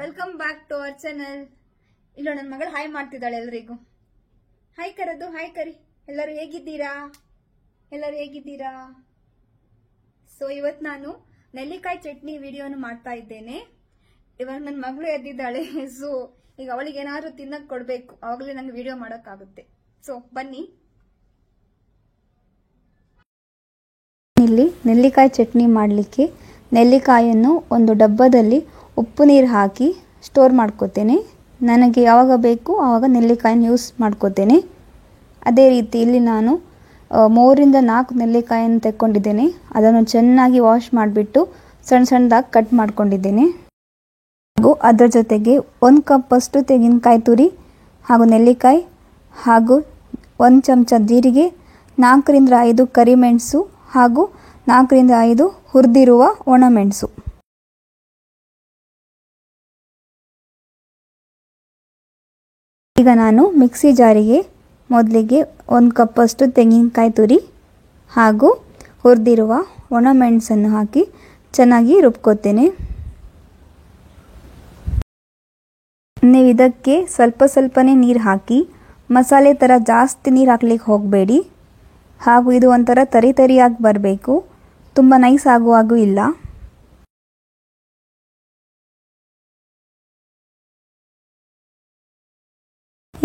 Welcome back to our channel. ಇಲ್ಲ ನನ್ನ ಮಗಳು ಹಾಯ್ ಮಾಡ್ತಿದ್ದಾಳೆ ಎಲ್ಲರಿಗೂ. ಹಾಯ್ ಕರದು, ಹಾಯ್ ಕರಿ. ಎಲ್ಲರೂ ಹೇಗಿದ್ದೀರಾ? ಸೊ ಇವತ್ತು ನಾನು ನೆಲ್ಲಿಕಾಯಿ ಚಟ್ನಿ ವಿಡಿಯೋನು ಮಾಡ್ತಾ ಇದ್ದೇನೆ. ಇವಾಗ ನನ್ನ ಮಗಳು ಎದ್ದಿದ್ದಾಳೆ. ಸೊ ಈಗ ಅವಳಿಗೆ ಏನಾದ್ರು ತಿನ್ನಕ್ ಕೊಡ್ಬೇಕು, ಆವಾಗಲೇ ನಂಗೆ ವಿಡಿಯೋ ಮಾಡೋಕ್ಕಾಗುತ್ತೆ. ಸೊ ಬನ್ನಿ. ಇಲ್ಲಿ ನೆಲ್ಲಿಕಾಯಿ ಚಟ್ನಿ ಮಾಡಲಿಕ್ಕೆ ನೆಲ್ಲಿಕಾಯನ್ನು ಒಂದು ಡಬ್ಬದಲ್ಲಿ ಉಪ್ಪು ನೀರು ಹಾಕಿ ಸ್ಟೋರ್ ಮಾಡ್ಕೋತೇನೆ. ನನಗೆ ಯಾವಾಗ ಬೇಕು ಆವಾಗ ನೆಲ್ಲಿಕಾಯಿನ ಯೂಸ್ ಮಾಡ್ಕೋತೇನೆ. ಅದೇ ರೀತಿ ಇಲ್ಲಿ ನಾನು 3 ರಿಂದ 4 ನೆಲ್ಲಿಕಾಯನ್ನು ತೆಕ್ಕೊಂಡಿದ್ದೇನೆ. ಅದನ್ನು ಚೆನ್ನಾಗಿ ವಾಶ್ ಮಾಡಿಬಿಟ್ಟು ಸಣ್ಣದಾಗಿ ಕಟ್ ಮಾಡ್ಕೊಂಡಿದ್ದೇನೆ. ಹಾಗೂ ಅದರ ಜೊತೆಗೆ 1 ಕಪ್ಪಷ್ಟು ತೆಂಗಿನಕಾಯಿ ತುರಿ ಹಾಗೂ ನೆಲ್ಲಿಕಾಯಿ ಹಾಗೂ 1 ಚಮಚ ಜೀರಿಗೆ, 4 ರಿಂದ 5 ಕರಿಮೆಣಸು ಹಾಗೂ 4 ರಿಂದ 5 ಹುರಿದಿರುವ ಒಣಮೆಣಸು. ಈಗ ನಾನು ಮಿಕ್ಸಿ ಜಾರಿಗೆ ಮೊದಲಿಗೆ 1 ಕಪ್ಪಷ್ಟು ತೆಂಗಿನಕಾಯಿ ತುರಿ ಹಾಗೂ ಹುರಿದಿರುವ ಒಣಮೆಣಸನ್ನು ಹಾಕಿ ಚೆನ್ನಾಗಿ ರುಬ್ಕೋತೇನೆ. ನೀವು ಇದಕ್ಕೆ ಸ್ವಲ್ಪನೇ ನೀರು ಹಾಕಿ, ಮಸಾಲೆ ಥರ ಜಾಸ್ತಿ ನೀರು ಹಾಕ್ಲಿಕ್ಕೆ ಹೋಗಬೇಡಿ. ಹಾಗೂ ಇದು ಒಂಥರ ತರಿಯಾಗಿ ಬರಬೇಕು, ತುಂಬ ನೈಸ್ ಆಗುವಾಗೂ ಇಲ್ಲ.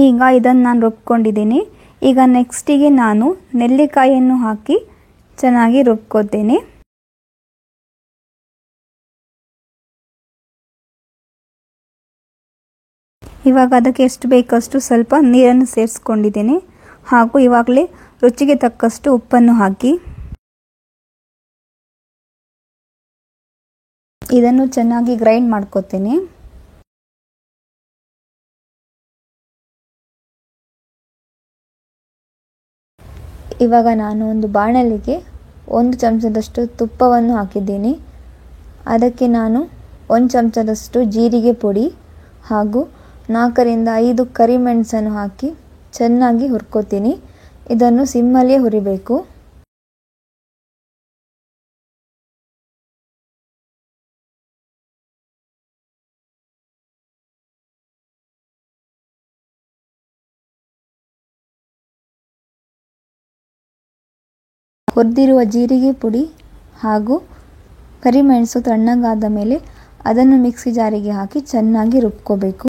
ಈಗ ಇದನ್ನು ನಾನು ರುಬ್ಕೊಂಡಿದ್ದೀನಿ. ಈಗ ನೆಕ್ಸ್ಟಿಗೆ ನಾನು ನೆಲ್ಲಿಕಾಯಿಯನ್ನು ಹಾಕಿ ಚೆನ್ನಾಗಿ ರುಬ್ಕೋತೇನೆ. ಇವಾಗ ಅದಕ್ಕೆ ಎಷ್ಟು ಬೇಕಷ್ಟು ಸ್ವಲ್ಪ ನೀರನ್ನು ಸೇರಿಸ್ಕೊಂಡಿದ್ದೇನೆ. ಹಾಗೂ ಇವಾಗಲೇ ರುಚಿಗೆ ತಕ್ಕಷ್ಟು ಉಪ್ಪನ್ನು ಹಾಕಿ ಇದನ್ನು ಚೆನ್ನಾಗಿ ಗ್ರೈಂಡ್ ಮಾಡ್ಕೋತೇನೆ. ಇವಾಗ ನಾನು ಒಂದು ಬಾಣಲಿಗೆ 1 ಚಮಚದಷ್ಟು ತುಪ್ಪವನ್ನು ಹಾಕಿದ್ದೀನಿ. ಅದಕ್ಕೆ ನಾನು 1 ಚಮಚದಷ್ಟು ಜೀರಿಗೆ ಪುಡಿ ಹಾಗೂ 4 ರಿಂದ 5 ಕರಿಮೆಣಸನ್ನು ಹಾಕಿ ಚೆನ್ನಾಗಿ ಹುರ್ಕೋತೀನಿ. ಇದನ್ನು ಸಿಮ್ಮಲ್ಲೇ ಹುರಿಬೇಕು. ಹುರಿದಿರುವ ಜೀರಿಗೆ ಪುಡಿ ಹಾಗೂ ಕರಿಮೆಣಸು ತಣ್ಣಗಾದ ಮೇಲೆ ಅದನ್ನು ಮಿಕ್ಸಿ ಜಾರಿಗೆ ಹಾಕಿ ಚೆನ್ನಾಗಿ ರುಬ್ಕೋಬೇಕು.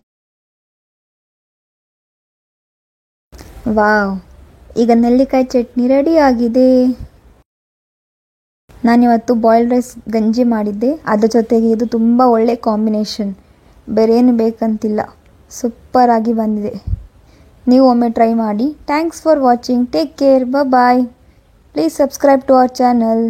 ವಾವ್, ಈಗ ನೆಲ್ಲಿಕಾಯಿ ಚಟ್ನಿ ರೆಡಿ ಆಗಿದೆ. ನಾನಿವತ್ತು ಬಾಯ್ಲ್ಡ್ ರೈಸ್ ಗಂಜಿ ಮಾಡಿದ್ದೆ. ಅದ್ರ ಜೊತೆಗೆ ಇದು ತುಂಬ ಒಳ್ಳೆ ಕಾಂಬಿನೇಷನ್. ಬೇರೆ ಏನು ಬೇಕಂತಿಲ್ಲ, ಸೂಪರ್ ಆಗಿ ಬಂದಿದೆ. ನೀವು ಒಮ್ಮೆ ಟ್ರೈ ಮಾಡಿ. Thanks for watching. Take care. Bye. Please subscribe to our channel.